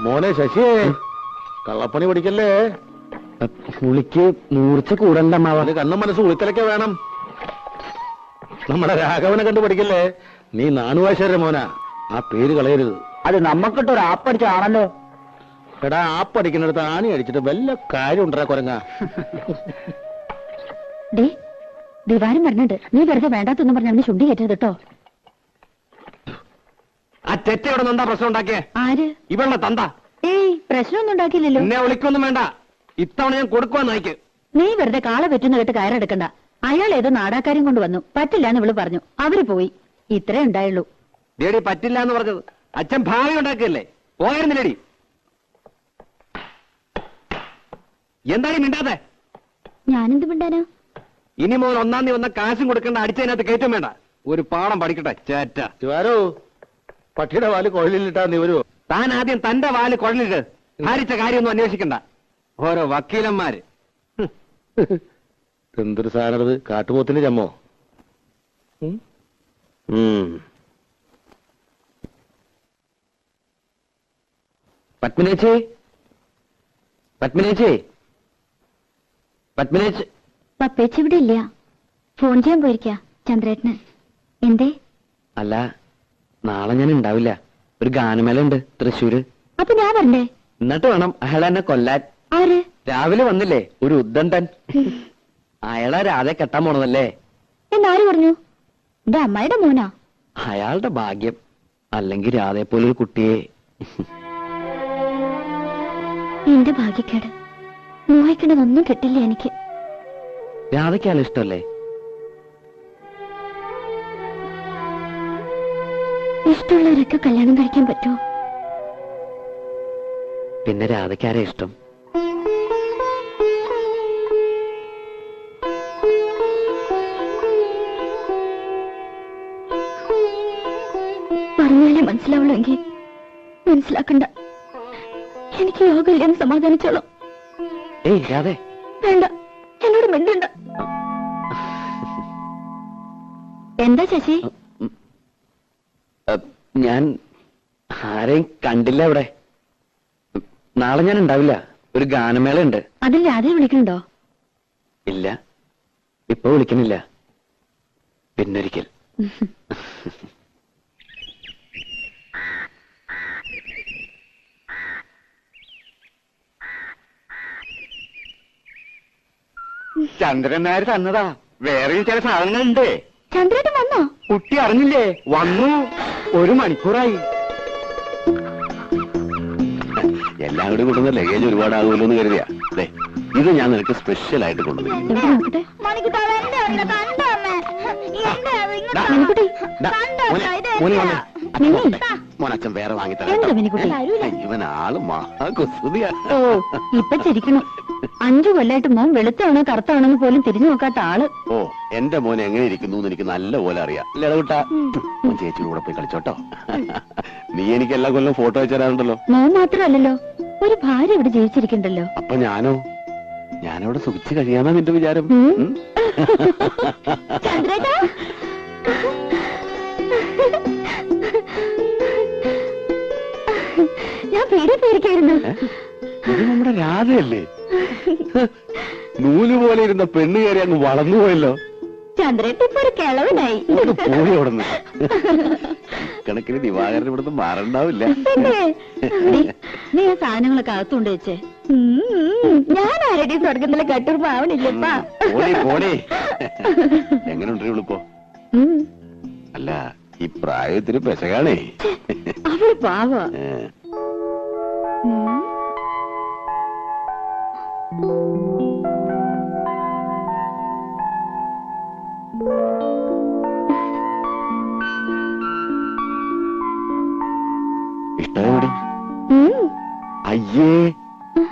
മോനെ ശശിയേ, കള്ളപ്പണി പഠിക്കല്ലേ. പുളിക്ക് മൂർച്ച കൂടണ്ട അമ്മാവ. കണ്ണും മനസ്സ് ഉളിക്കലൊക്കെ വേണം. നമ്മുടെ രാഘവനെ കണ്ടു പഠിക്കല്ലേ. നീ നാണുവാശേര മോനാ, ആ പേര് കളയരുത്. അത് നമ്മക്കിട്ടൊരു ആപ്പടിച്ചാണല്ലോ. എടാ, ആപ്പടിക്കുന്നിടത്ത് ആണി അടിച്ചിട്ട് വല്ല കാര്യം ഉണ്ടാ കൊരങ്ങ. ദിവാരം പറഞ്ഞിട്ട് നീ വെറുതെ വേണ്ടാത്തൊന്നും പറഞ്ഞ അവന് ചുണ്ടി കയറ്റരുത് കേട്ടോ. ആ തെറ്റ ഇവിടെ എന്താ പ്രശ്നം ഉണ്ടാക്കിയേ? ആര്? ഇവളുടെ തന്ത. ഏയ്, പ്രശ്നമൊന്നും ഉണ്ടാക്കിയില്ലല്ലോ. എന്നെ വിളിക്കൊന്നും വേണ്ട, ഇത്തവണ ഞാൻ കൊടുക്കുവാൻ നയിക്ക്. നീ വെറുതെ കാള പറ്റുന്ന കേട്ട് കയറെടുക്കണ്ട. അയാൾ ഏതോ നാടാക്കാരും കൊണ്ട് വന്നു, പറ്റില്ല എന്ന് ഇവള് പറഞ്ഞു. അവര് പോയി. ഇത്രേ ഉണ്ടായുള്ളൂ. ഡേഡി പറ്റില്ല എന്ന് പറഞ്ഞത് അച്ഛൻ ഭാവി ഉണ്ടാക്കിയല്ലേ, പോയിരുന്നില്ലേടി? എന്താണ് മിണ്ടാതെ? ഞാനെന്ത് മിണ്ടാനോ? ഇനി മോൻ ഒന്നാം തീയതി വന്ന കാശും കൊടുക്കേണ്ട, അടിച്ചതിനകത്ത് കയറ്റം വേണ്ട. ഒരു പാഠം പഠിക്കട്ടെ ചേറ്റ. ശിവാരോ, പട്ടിയുടെ വാല് കുഴലിലിട്ടാ നീ വരുവോ? താൻ ആദ്യം തന്റെ വാല് കുഴലിട്ട് ഭാരിച്ച കാര്യമൊന്നും അന്വേഷിക്കണ്ട. ഓരോ വക്കീലന്മാര്. എന്തൊരു സാധനത്, കാട്ടുപോത്തിന്റെ ചമ്മോ. പത്മിനേച്ചി, പത്മിനേച്ചി, പത്മിനേച്ചി. പപ്പേച്ചി ഇവിടെ ഇല്ല, ഫോൺ ചെയ്യാൻ പോയിരിക്ക ചന്ദ്രേട്ടന്. എന്തേ? അല്ല, നാളെ ഞാൻ ഉണ്ടാവില്ല. ഒരു ഗാനമേള ഉണ്ട് തൃശ്ശൂര്. അപ്പൊ ഞാൻ വരണ്ടേ? എന്നിട്ട് വേണം അയാൾ എന്നെ കൊല്ലാൻ. ആര്? രാവിലെ വന്നില്ലേ ഒരു ഉദ്ദണ്ടൻ. അയാളെ രാധെ കെട്ടാൻ പോണതല്ലേ. എന്നാര് പറഞ്ഞു? എന്റെ അമ്മായിയുടെ മോനാ. അയാളുടെ ഭാഗ്യം. അല്ലെങ്കിൽ രാധയെ പോലൊരു കുട്ടിയെ. എന്റെ ഭാഗ്യക്കേട്. മോഹിക്കണതൊന്നും കിട്ടില്ല എനിക്ക്. രാധയ്ക്കാൾ ഇഷ്ടമല്ലേ? ഇഷ്ടമുള്ളവരൊക്കെ കല്യാണം കഴിക്കാൻ പറ്റുമോ? പിന്നെ രാധയ്ക്കാരെ ഇഷ്ടം? പറഞ്ഞാലേ മനസ്സിലാവുള്ളെങ്കിൽ മനസ്സിലാക്കണ്ട. എനിക്ക് യോഗമില്ലെന്ന് സമാധാനിച്ചോളാം. ഏയ് രാധേ, വേണ്ട, എന്നോട് മിണ്ടണ്ട. എന്താ ശശി? ഞാൻ ആരെയും കണ്ടില്ല ഇവിടെ. നാളെ ഞാൻ ഉണ്ടാവില്ല. ഒരു ഗാനമേള ഉണ്ട്. അതിൽ രാധയെ വിളിക്കണുണ്ടോ? ഇല്ല, ഇപ്പൊ വിളിക്കുന്നില്ല. പിന്നൊരിക്കൽ. ചന്ദ്രൻ നായർ തന്നതാ. വേറെയും ചില സാധനങ്ങളുണ്ട്. ചന്ദ്രേട്ടൻ വന്നോ? കുട്ടി അറിഞ്ഞില്ലേ? വന്നു. 1 മണിക്കൂറായി. എല്ലാം കൂടി കൊണ്ടുവന്ന ലഗേജ് ഒരുപാടാകുമല്ലോ എന്ന് കരുതിയാ. ഇത് ഞാൻ നിനക്ക് സ്പെഷ്യൽ ആയിട്ട് കൊണ്ടുവന്നു. മോനച്ഛൻ വേറെ വാങ്ങിത്തരാം. ഇവൻ ആള് മഹാകുസൃതിയാ. ഓ, ഇപ്പൊ ചിരിക്കണം. 5 കൊല്ലായിട്ട് മോൻ വെളുത്താണോ കറുത്താണോന്ന് പോലും തിരിഞ്ഞു നോക്കാത്ത ആള്. ഓ, എന്റെ മോൻ എങ്ങനെ ഇരിക്കുന്നു എന്ന് എനിക്ക് നല്ല പോലെ അറിയാം. ലടകുട്ടാ, മോൻ ചേച്ചിയുടെ കൂടെ പോയി കളിച്ചോട്ടോ. നീ എനിക്ക് എല്ലാ കൊല്ലം ഫോട്ടോ വെച്ച് തരാറുണ്ടല്ലോ. മോൻ മാത്രമല്ലല്ലോ, ഒരു ഭാര്യ ഇവിടെ ജീവിച്ചിരിക്കണ്ടല്ലോ. അപ്പൊ ഞാനവിടെ സുഖിച്ച് കഴിയാന്നാ നിന്റെ വിചാരം? ചന്ദ്രേട്ടാ, ഞാൻ പേടി പേടിക്കായിരുന്നു. ഇത് നമ്മുടെ രാധയല്ലേ? നൂല് പോലെ ഇരുന്ന പെണ്ണ് കയറി അങ്ങ് വളർന്നുപോയല്ലോ. ചന്ദ്രേട്ട ഇപ്പൊ ഒരു കിളവനായി. പോയി അവിടുന്ന്. കണക്കിന് ദിവാകരൻ ഇവിടുന്ന് മാറണ്ടാവില്ല. നീ ആ സാധനങ്ങളൊക്കെ അകത്തുകൊണ്ട് വെച്ചേ. ഞാൻ ആരുടെ സ്വർഗത്തിലെ കട്ടുറുമ്പ് ആവണില്ലപ്പാ. എങ്ങനെയുണ്ട് ഇവളിപ്പോ? അല്ല, ഈ പ്രായത്തിന് പെശകാണേ. അവള് പാവ. ഇഷ്ടമായി? അയ്യേ,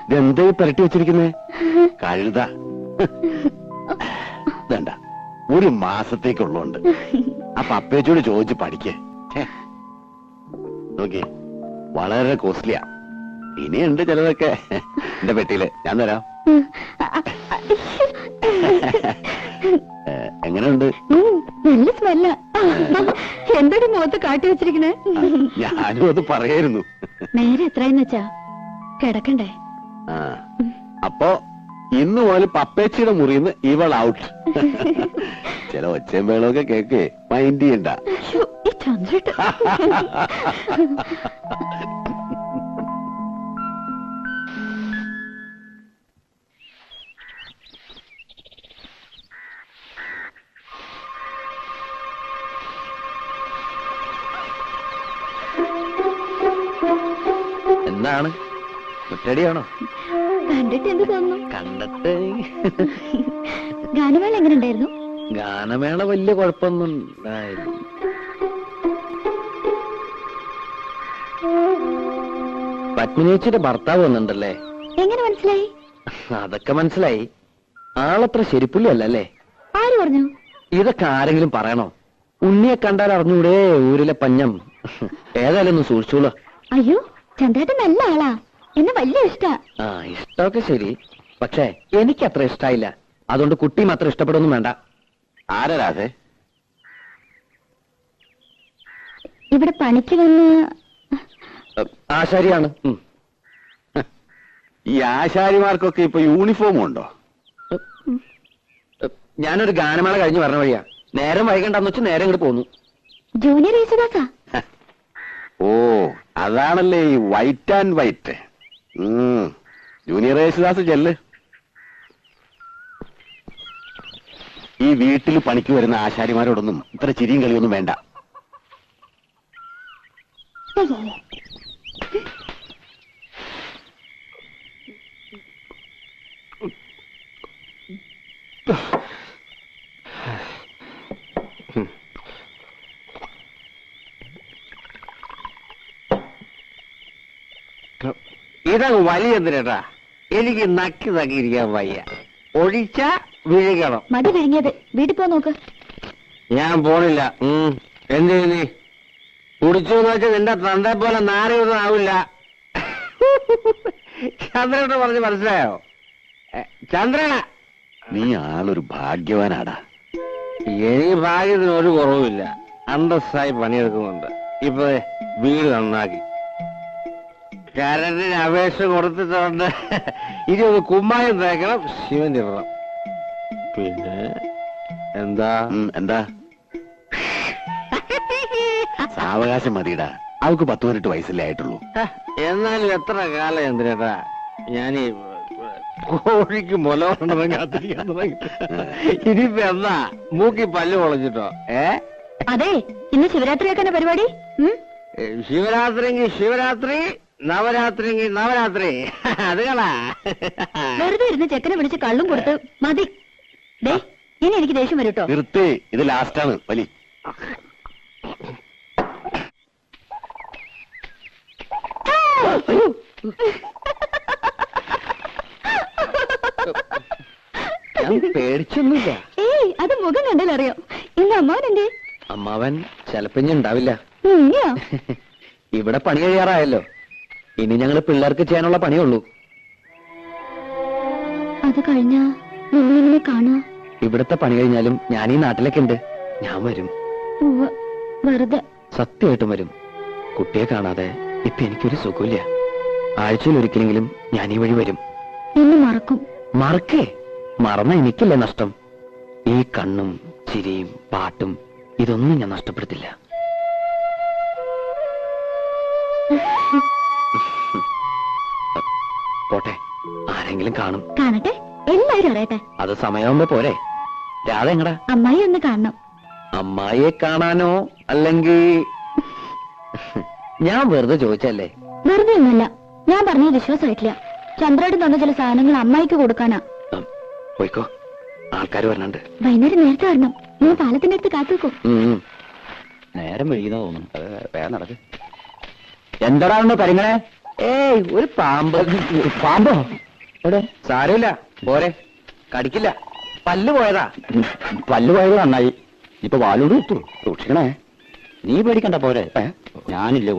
ഇതെന്താ പുരട്ടി വെച്ചിരിക്കുന്നേ? കഴുത. വേണ്ട, 1 മാസത്തേക്കുള്ളതുണ്ട്. അപ്പൊ അപ്പേച്ചോട് ചോദിച്ച് പഠിക്കേ. നോക്കി, വളരെ കോസ്റ്റ്ലിയാ. ഇനിയുണ്ട് ചിലതൊക്കെ എന്റെ പെട്ടിയില്. ഞാൻ തരാം. എങ്ങനെയുണ്ട്? നല്ല സ്മെല്ല. എന്തൊരു മുഖത്ത് കാട്ടി വെച്ചിരിക്കണേ. ഞാനും അത് പറയായിരുന്നു. നേരെ എത്രയെന്ന് വെച്ചാ? കിടക്കണ്ടേ? ആ അപ്പോ ഇന്ന് മുതൽ പപ്പേച്ചിയുടെ മുറിന്ന് ഇവൾ ഔട്ട്. ചില ഒച്ചയും വേളമൊക്കെ കേക്ക് മൈൻഡ് ചെയ്യണ്ട. ശ്ശോ, ഈ ചന്ദ്രേട്ടൻ. എന്താണ് കുറ്റടിയാണോ? കണ്ടിട്ട് എന്ത് തോന്നുന്നു? കണ്ടിട്ട് ഗാനമേള എങ്ങനെ ഉണ്ടായിരുന്നു? ഗാനമേള വലിയ കുഴപ്പമൊന്നും ഉണ്ടായില്ല. പത്മിനിയേച്ചിയുടെ ഭർത്താവ് വന്നിട്ടുണ്ടല്ലേ? എങ്ങനെ മനസ്സിലായി? അതൊക്കെ മനസ്സിലായി. ആളത്ര ശരിപ്പുള്ളി അല്ലല്ലേ? ആര് പറഞ്ഞു? ഇതൊക്കെ ആരെങ്കിലും പറയണോ? ഉണ്ണിയെ കണ്ടാൽ അറിഞ്ഞൂടെ ഊരിലെ പഞ്ഞം. ഏതായാലും ഒന്ന് സൂക്ഷിച്ചോളൂ. അയ്യോ, ചന്ദ്രേട്ടൻ നല്ല ആളാ, എന്നെ വലിയ ഇഷ്ടാ. ആ, ഇഷ്ടമൊക്കെ ശരി, പക്ഷേ എനിക്ക് അത്ര ഇഷ്ടായില്ല. അതുകൊണ്ട് കുട്ടി മാത്രം ഇഷ്ടപ്പെടുന്നു വേണ്ട. ആരാ രാധേ? ഇവിടെ പണിക്ക് വന്ന് ആശാരിയാണ്. ഈ ആശാരിമാർക്കൊക്കെ ഇപ്പൊ യൂണിഫോം ഉണ്ടോ? ഞാനൊരു ഗാനമേള കഴിഞ്ഞ് പറഞ്ഞ വഴിയാ. നേരം വൈകണ്ടെന്ന് വെച്ച് നേരെ ഇങ്ങോട്ട് പോന്നു. ജൂനിയർ യേശുദാസാ. ഓ, അതാണല്ലേ ഈ white and white. Junior Yesudas ചെല്ല്. ഈ വീട്ടിൽ പണിക്ക് വരുന്ന ആശാരിമാരോടൊന്നും ഇത്ര ചിരിയും കളിയൊന്നും വേണ്ട. ഇതങ്ങ് വലിയ എന്തിനാ? എനിക്ക് നക്കി തക്കിയിരിക്കാൻ വയ്യ. ഒഴിച്ച വിഴുകണം. മതി വിഴുങ്ങിയത്. വീട്ടിൽ പോ നോക്ക്. ഞാൻ പോണില്ല. എന്ത് നീ കുടിച്ചു എന്ന് വെച്ചാൽ നിന്റെ തന്റെ പോലെ നാരൊന്നും ആവില്ല. ചന്ദ്രനോട് പറഞ്ഞ് മനസ്സിലായോ? ചന്ദ്രന, നീ ആളൊരു ഭാഗ്യവാനാടാ. എനിക്ക് ഭാഗ്യത്തിന് ഒരു കുറവുമില്ല. അന്തസ്സായി പണിയെടുക്കുന്നുണ്ട്. ഇപ്പൊ വീട് നന്നാക്കി കരണ്ടിന് അപേക്ഷ കൊടുത്തിട്ടുണ്ട്. ഇനി ഒന്ന് കുമ്മായം തേക്കണം, ശിവൻ ഇടണം. പിന്നെ എന്താ എന്താ സാവകാശം മതിയിടാ. അവക്ക് 18 വയസ്സല്ലേ ആയിട്ടുള്ളൂ. എന്നാലും എത്ര കാലം എന്തിനാ ഞാനീ കോഴിക്ക് മുലവണ്ണം കാത്തിരിക്കാൻ തുടങ്ങി. ഇനിയിപ്പോ എന്താ മൂക്കി പല്ല് പൊളഞ്ഞിട്ടോ? അതെ, ഇന്ന് ശിവരാത്രിയാക്കാന പരിപാടി. ശിവരാത്രിക്ക് ശിവരാത്രി, നവരാത്രിക്ക് നവരാത്രി. അത് കളാ. വെറുതെ ഇരുന്ന് ചെക്കനെ വിളിച്ച് കള്ളും കൊടുത്ത് മതി. ദേ, ഇനി എനിക്ക് ദേഷ്യം വരും കേട്ടോ. നിർത്തി, ഇത് ലാസ്റ്റാണ് വലി. ഞാൻ പേടിച്ചൊന്നുമില്ല. ഏയ്, അത് മുഖം കണ്ടാലറിയാം. ഇന്ന് അമ്മാവൻ എന്തേ? അമ്മാവൻ ചിലപ്പോ ഉണ്ടാവില്ല. ഉയ്യോ. ഇവിടെ പണി കഴിയാറായല്ലോ. ഇനി ഞങ്ങള് പിള്ളേർക്ക് ചെയ്യാനുള്ള പണിയുള്ളൂ. അത് കഴിഞ്ഞാ നിന്നെ കാണാ. ഇവിടത്തെ പണി കഴിഞ്ഞാലും ഞാൻ ഈ നാട്ടിലേക്ക് ഉണ്ട്. ഞാൻ വരും. ഉവ്വ്, വെറുതെ. സത്യമായിട്ടും വരും. കുട്ടിയെ കാണാതെ ഇപ്പൊ എനിക്കൊരു സുഖമില്ല. ആഴ്ചയിൽ ഒരിക്കലെങ്കിലും ഞാൻ ഈ വഴി വരും. എന്നെ മറക്കും. മറക്കേ? മറന്ന എനിക്കല്ലേ നഷ്ടം. ഈ കണ്ണും ചിരിയും പാട്ടും ഇതൊന്നും ഞാൻ നഷ്ടപ്പെടുത്തില്ല. പോട്ടെ, ആരെങ്കിലും കാണും. കാണട്ടെ, എല്ലാരും അറിയട്ടെ. അത് സമയമാകുമ്പോ പോരെ. രാധ എങ്ങടാ? അമ്മായി ഒന്ന് കാണണം. അമ്മായിയെ കാണാനോ? അല്ലെങ്കിൽ ഞാൻ വെറുതെ ചോദിച്ചല്ലേ? വെറുതെ ഒന്നുമല്ല, ഞാൻ പറഞ്ഞത് വിശ്വാസമായിട്ടില്ല. ചന്ദ്രേട്ടൻ തന്ന ചില സാധനങ്ങൾ അമ്മായിക്ക് കൊടുക്കാനാ. പോയിക്കോ, ആൾക്കാർ വരണുണ്ട്. വൈകുന്നേരം നേരത്തെ വരണം. ഞാൻ പാലത്തിന്റെ അടുത്ത് കാത്തുവെക്കും. നേരം വൈകുന്ന തോന്നുന്നു. വേഗം നടക്ക്. എന്താടാ കരിങ്ങളെ? ഏയ്, ഒരു പാമ്പ്. പാമ്പോ? എവിടെ? സാരമില്ല, പോരെ, കടിക്കില്ല. പല്ല് പോയതാ. പല്ല് പോയത് നന്നായി. ഇപ്പൊ വാലോട് കുത്തു. സൂക്ഷിക്കണേ. നീ പേടിക്കണ്ട, പോരെ. ഞാനില്ലേ.